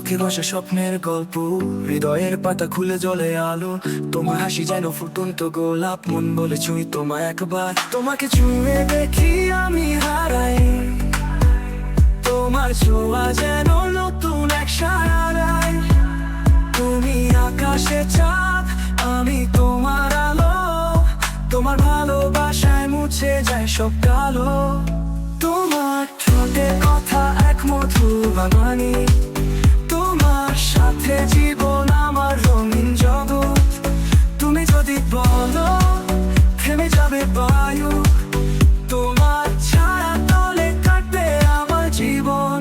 চোখে ভাসা স্বপ্নের গল্প, হৃদয়ের পাতা খুলে জ্বলে আলো। তোমার হাসি যেন ফুটন্ত গোলাপ, মন বলে ছুঁই তোমায় একবার। তোমাকে ছুঁয়ে দেখি আমি হারাই, তোমার ছোঁয়া যেন নতুন এক সারাই। তুমি আকাশে চাঁদ, আমি তোমার আলো, তোমার ভালোবাসায় মুছে যায় সব কালো। তোমার ঠোঁটে কথা এক মধুর বাগানি, তোমার সাথে জীবন আমার রঙিন জগৎ। তুমি যদি বলো থেমে যাবে বায়ু, তোমার ছায়া তলে কাটবে আমার জীবন।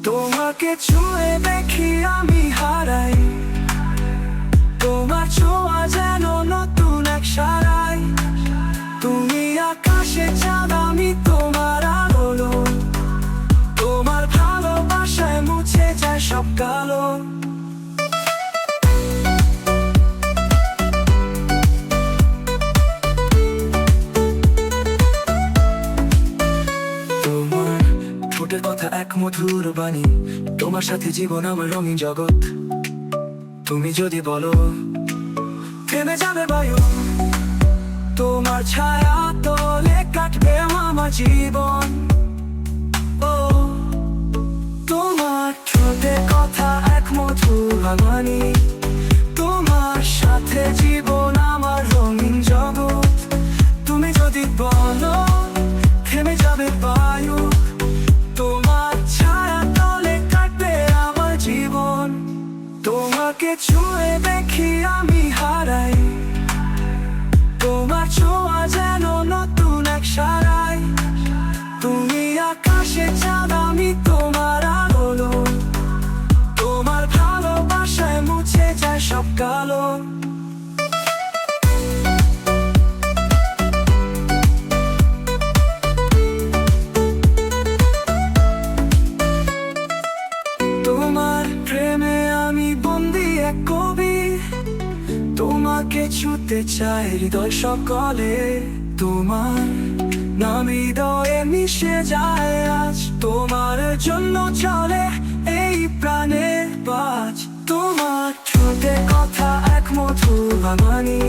তোমাকে ছুঁয়ে দেখি আমি হারাই, তোমার ছোঁয়া যেন নতুন এক সারাই। তুমি আকাশে চাঁদ, আমি তোমার আলো, তোমার ভালোবাসায় মুছে যায় সব কালো। তোমার ঠোঁটের কথা এক মধুর বাণী, তোমার সাথে জীবন আমার রঙিন জগৎ। তুমি যদি বলো থেমে যাবে বায়ু, তোমার ছায়া তলে কাটবে আমার জীবন। ও তোমার ঠোঁটে কথা এক মধুর বাগানি, তোমার সাথে জীবন আমার রঙিন জগৎ। তুমি যদি বলো থেমে যাবে বায়ু, তোমার ছায়া তলে কাটবে আমার জীবন। তোমাকে ছুঁয়ে দেখি আমি হারাই, তোমার ছোঁয়া যেন নতুন এক সারাই। তুমি আকাশে চাঁদ, আমি তোমার আলো, তোমার ভালোবাসায় মুছে যায় সব কালো। তোমার প্রেমে আমি বন্দি এক কবি, তোমাকে ছুঁতে চাই হৃদয় সকলে। তোমার নাম হৃদয়ে মিশে যায় আজ, তোমার জন্য চলে এই প্রাণের বাজ। তোমার ঠোঁটে কথা এক মধুর বাগানি,